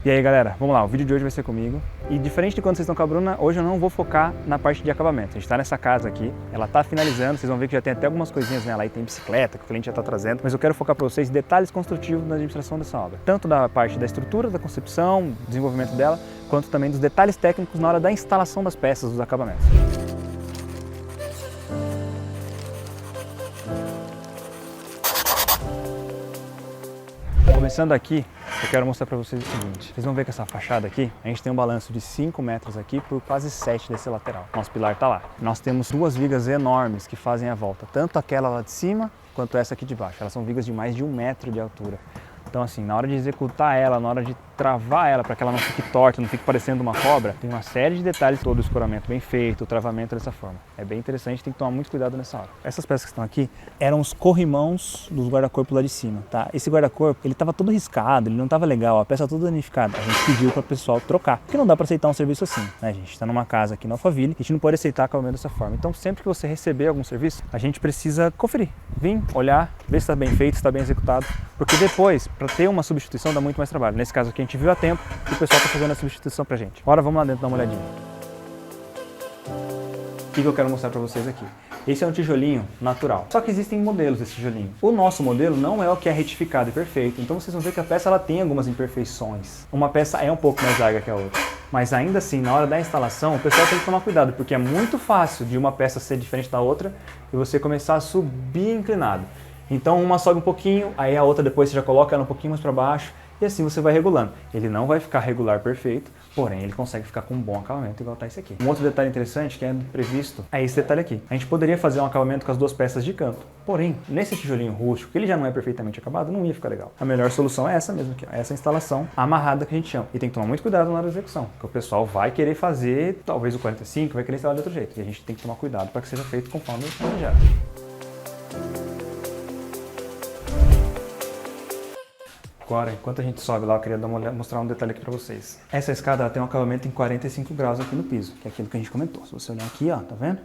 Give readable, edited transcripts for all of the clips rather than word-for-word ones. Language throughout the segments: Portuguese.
E aí galera, vamos lá, o vídeo de hoje vai ser comigo. E diferente de quando vocês estão com a Bruna, hoje eu não vou focar na parte de acabamento. A gente está nessa casa aqui, ela está finalizando, vocês vão ver que já tem até algumas coisinhas nela aí, tem bicicleta que o cliente já está trazendo. Mas eu quero focar para vocês detalhes construtivos na administração dessa obra. Tanto da parte da estrutura, da concepção, desenvolvimento dela, quanto também dos detalhes técnicos na hora da instalação das peças, dos acabamentos. Começando aqui, eu quero mostrar para vocês o seguinte. Vocês vão ver que essa fachada aqui, a gente tem um balanço de 5 metros aqui por quase 7 desse lateral. Nosso pilar está lá. Nós temos duas vigas enormes que fazem a volta, tanto aquela lá de cima quanto essa aqui de baixo. Elas são vigas de mais de 1 metro de altura. Então assim, na hora de executar ela, na hora de travar ela para que ela não fique torta, não fique parecendo uma cobra, tem uma série de detalhes, todo o escoramento bem feito, o travamento dessa forma. É bem interessante, tem que tomar muito cuidado nessa hora. Essas peças que estão aqui eram os corrimãos dos guarda-corpo lá de cima, tá? Esse guarda-corpo, ele estava todo riscado, ele não estava legal, a peça toda danificada. A gente pediu para o pessoal trocar, porque não dá para aceitar um serviço assim, né, gente? Está numa casa aqui no Alphaville, a gente não pode aceitar acabamento dessa forma. Então sempre que você receber algum serviço, a gente precisa conferir, vir, olhar, ver se está bem feito, se está bem executado, porque depois, para ter uma substituição dá muito mais trabalho. Nesse caso aqui a gente viu a tempo e o pessoal está fazendo a substituição pra gente. Agora vamos lá dentro dar uma olhadinha. O que eu quero mostrar para vocês aqui? Esse é um tijolinho natural. Só que existem modelos desse tijolinho. O nosso modelo não é o que é retificado e perfeito. Então vocês vão ver que a peça ela tem algumas imperfeições. Uma peça é um pouco mais larga que a outra. Mas ainda assim, na hora da instalação, o pessoal tem que tomar cuidado, porque é muito fácil de uma peça ser diferente da outra e você começar a subir inclinado. Então uma sobe um pouquinho, aí a outra depois você já coloca ela um pouquinho mais para baixo e assim você vai regulando. Ele não vai ficar regular perfeito, porém ele consegue ficar com um bom acabamento igual tá esse aqui. Um outro detalhe interessante que é previsto é esse detalhe aqui. A gente poderia fazer um acabamento com as duas peças de canto, porém nesse tijolinho rústico, que ele já não é perfeitamente acabado, não ia ficar legal. A melhor solução é essa mesmo aqui, ó, essa instalação amarrada que a gente chama. E tem que tomar muito cuidado na hora da execução, porque o pessoal vai querer fazer talvez o 45, vai querer instalar de outro jeito. E a gente tem que tomar cuidado para que seja feito conforme planejado. Agora, enquanto a gente sobe lá, eu queria mostrar um detalhe aqui para vocês. Essa escada ela tem um acabamento em 45 graus aqui no piso, que é aquilo que a gente comentou. Se você olhar aqui, ó, tá vendo?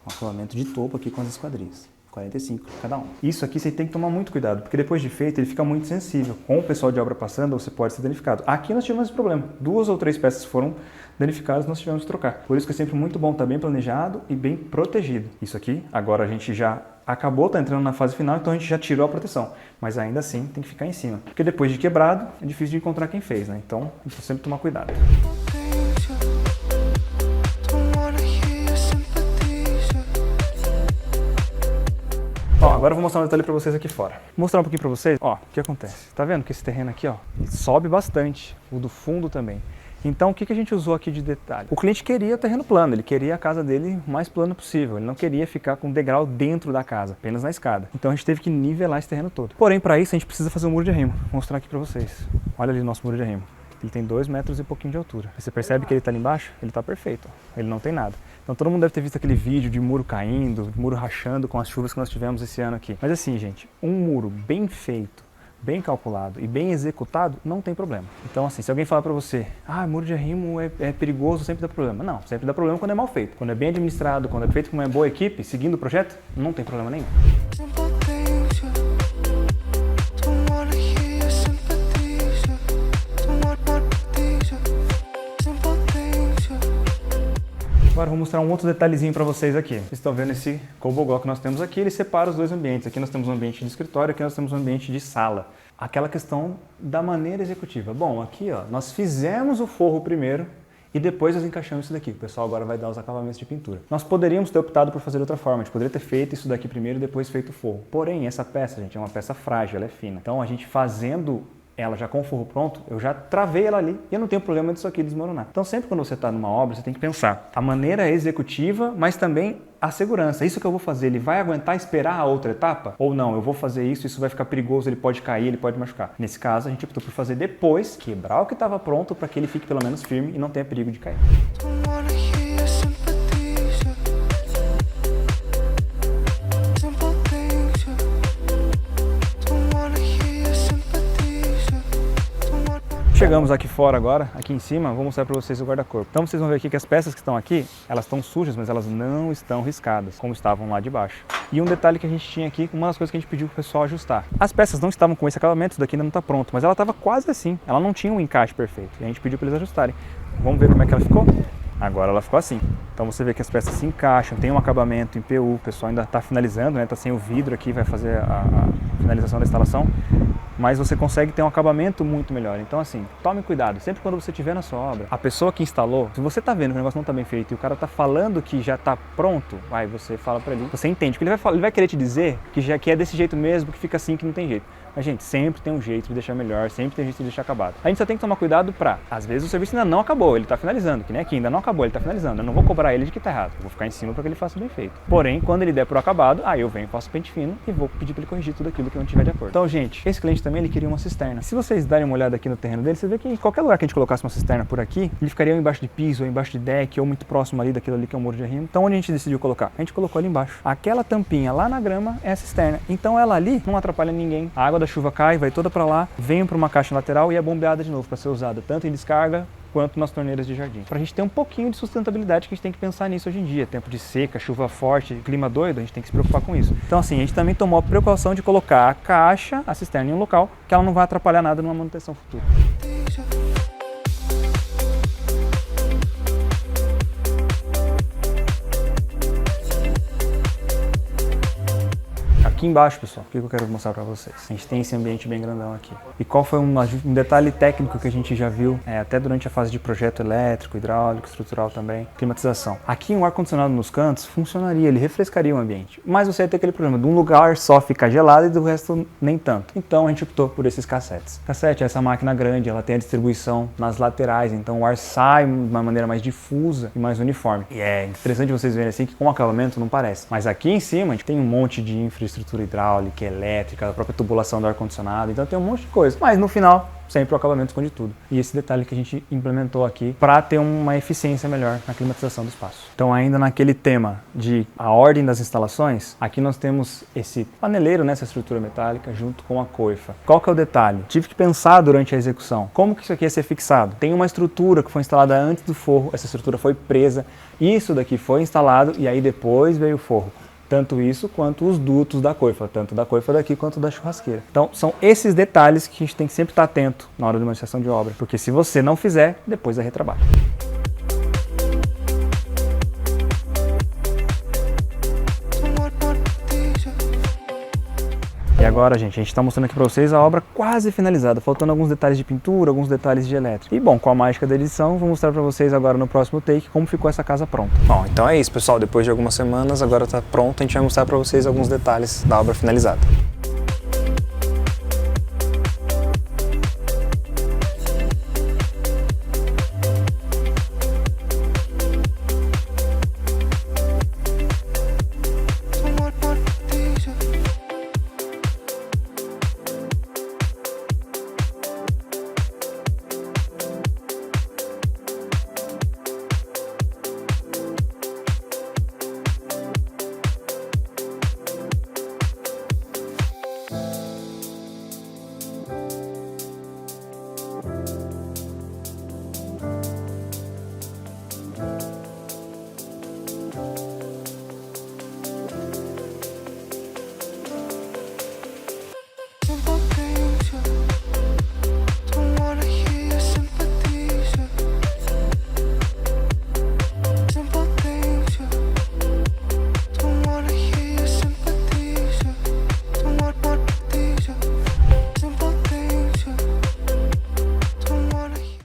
Um acabamento de topo aqui com as esquadrias. 45 cada um. Isso aqui você tem que tomar muito cuidado, porque depois de feito ele fica muito sensível. Com o pessoal de obra passando, você pode ser danificado. Aqui nós tivemos esse problema. 2 ou 3 peças foram danificadas, nós tivemos que trocar. Por isso que é sempre muito bom estar bem planejado e bem protegido. Isso aqui, agora a gente já acabou, tá entrando na fase final, então a gente já tirou a proteção. Mas ainda assim tem que ficar em cima. Porque depois de quebrado, é difícil de encontrar quem fez, né? Então, a gente tem que sempre tomar cuidado. Ó, agora eu vou mostrar um detalhe para vocês aqui fora. Vou mostrar um pouquinho para vocês, ó, o que acontece. Tá vendo que esse terreno aqui, ó, ele sobe bastante, o do fundo também. Então, o que a gente usou aqui de detalhe? O cliente queria terreno plano, ele queria a casa dele o mais plano possível, ele não queria ficar com degrau dentro da casa, apenas na escada. Então a gente teve que nivelar esse terreno todo. Porém, para isso a gente precisa fazer um muro de arrimo. Vou mostrar aqui para vocês. Olha ali o nosso muro de arrimo. Ele tem 2 metros e pouquinho de altura. Você percebe que ele está ali embaixo? Ele está perfeito, ó. Ele não tem nada. Então todo mundo deve ter visto aquele vídeo de muro caindo, muro rachando com as chuvas que nós tivemos esse ano aqui. Mas assim, gente, um muro bem feito, bem calculado e bem executado, não tem problema. Então assim, se alguém falar para você, muro de arrimo é perigoso, sempre dá problema. Não, sempre dá problema quando é mal feito. Quando é bem administrado, quando é feito com uma boa equipe, seguindo o projeto, não tem problema nenhum. Agora eu vou mostrar um outro detalhezinho para vocês aqui. Vocês estão vendo esse cobogó que nós temos aqui, ele separa os dois ambientes. Aqui nós temos um ambiente de escritório, aqui nós temos um ambiente de sala. Aquela questão da maneira executiva. Bom, aqui ó, nós fizemos o forro primeiro e depois nós encaixamos isso daqui. O pessoal agora vai dar os acabamentos de pintura. Nós poderíamos ter optado por fazer de outra forma. A gente poderia ter feito isso daqui primeiro e depois feito o forro. Porém, essa peça, gente, é uma peça frágil, ela é fina. Então a gente fazendo ela já com o forro pronto, eu já travei ela ali e eu não tenho problema disso aqui desmoronar. Então sempre quando você está numa obra, você tem que pensar a maneira executiva, mas também a segurança. Isso que eu vou fazer, ele vai aguentar esperar a outra etapa? Ou não, eu vou fazer isso vai ficar perigoso, ele pode cair, ele pode machucar. Nesse caso, a gente optou por fazer depois, quebrar o que estava pronto para que ele fique pelo menos firme e não tenha perigo de cair. chegamos aqui fora agora, aqui em cima, vou mostrar para vocês o guarda-corpo. Então vocês vão ver aqui que as peças que estão aqui, elas estão sujas, mas elas não estão riscadas, como estavam lá de baixo. E um detalhe que a gente tinha aqui, uma das coisas que a gente pediu para o pessoal ajustar. As peças não estavam com esse acabamento, isso daqui ainda não está pronto, mas ela estava quase assim, ela não tinha um encaixe perfeito. E a gente pediu para eles ajustarem. Vamos ver como é que ela ficou? Agora ela ficou assim. Então você vê que as peças se encaixam, tem um acabamento em PU, o pessoal ainda está finalizando, né? Está sem o vidro aqui, vai fazer a finalização da instalação. Mas você consegue ter um acabamento muito melhor. Então assim, tome cuidado, sempre quando você estiver na sua obra, a pessoa que instalou, se você está vendo que o negócio não está bem feito e o cara está falando que já está pronto, aí você fala para ele, você entende, porque ele vai querer te dizer que é desse jeito mesmo, que fica assim, que não tem jeito. Mas gente, sempre tem um jeito de deixar melhor, sempre tem um jeito de deixar acabado. A gente só tem que tomar cuidado pra, às vezes o serviço ainda não acabou, ele está finalizando, que nem aqui, ainda não acabou, ele está finalizando. Eu não vou cobrar ele de que está errado, eu vou ficar em cima para que ele faça bem feito. Porém, quando ele der pro acabado, aí eu venho, faço pente fino e vou pedir para ele corrigir tudo aquilo que não tiver de acordo. Então, gente, esse cliente também, ele queria uma cisterna. Se vocês darem uma olhada aqui no terreno dele, você vê que em qualquer lugar que a gente colocasse uma cisterna por aqui, ele ficaria ou embaixo de piso, ou embaixo de deck, ou muito próximo ali daquilo ali que é o muro de arrimo. Então, onde a gente decidiu colocar? A gente colocou ali embaixo. Aquela tampinha lá na grama é a cisterna. Então, ela ali não atrapalha ninguém. A água da chuva cai, vai toda para lá, vem para uma caixa lateral e é bombeada de novo para ser usada tanto em descarga quanto nas torneiras de jardim. Para a gente ter um pouquinho de sustentabilidade, que a gente tem que pensar nisso hoje em dia. Tempo de seca, chuva forte, clima doido, a gente tem que se preocupar com isso. Então assim, a gente também tomou a precaução de colocar a caixa, a cisterna em um local que ela não vai atrapalhar nada numa manutenção futura. Aqui embaixo, pessoal, o que eu quero mostrar para vocês? A gente tem esse ambiente bem grandão aqui. E qual foi um detalhe técnico que a gente já viu, até durante a fase de projeto elétrico, hidráulico, estrutural também, climatização. Aqui um ar-condicionado nos cantos funcionaria, ele refrescaria o ambiente. Mas você ia ter aquele problema de um lugar só ficar gelado e do resto nem tanto. Então a gente optou por esses cassetes. Cassete é essa máquina grande, ela tem a distribuição nas laterais, então o ar sai de uma maneira mais difusa e mais uniforme. E é interessante vocês verem assim que com o acabamento não parece. Mas aqui em cima a gente tem um monte de infraestrutura hidráulica, elétrica, a própria tubulação do ar-condicionado, então tem um monte de coisa. Mas no final, sempre o acabamento esconde tudo. E esse detalhe que a gente implementou aqui para ter uma eficiência melhor na climatização do espaço. Então ainda naquele tema de a ordem das instalações, aqui nós temos esse paneleiro nessa estrutura metálica junto com a coifa. Qual que é o detalhe? Tive que pensar durante a execução, como que isso aqui ia ser fixado? Tem uma estrutura que foi instalada antes do forro, essa estrutura foi presa, isso daqui foi instalado e aí depois veio o forro. Tanto isso quanto os dutos da coifa, tanto da coifa daqui quanto da churrasqueira. Então são esses detalhes que a gente tem que sempre estar atento na hora de uma iniciação de obra, porque se você não fizer, depois é retrabalho. E agora, gente, a gente está mostrando aqui para vocês a obra quase finalizada, faltando alguns detalhes de pintura, alguns detalhes de elétrica. E bom, com a mágica da edição, vou mostrar para vocês agora no próximo take como ficou essa casa pronta. Bom, então é isso, pessoal. Depois de algumas semanas, agora está pronto, a gente vai mostrar para vocês alguns detalhes da obra finalizada.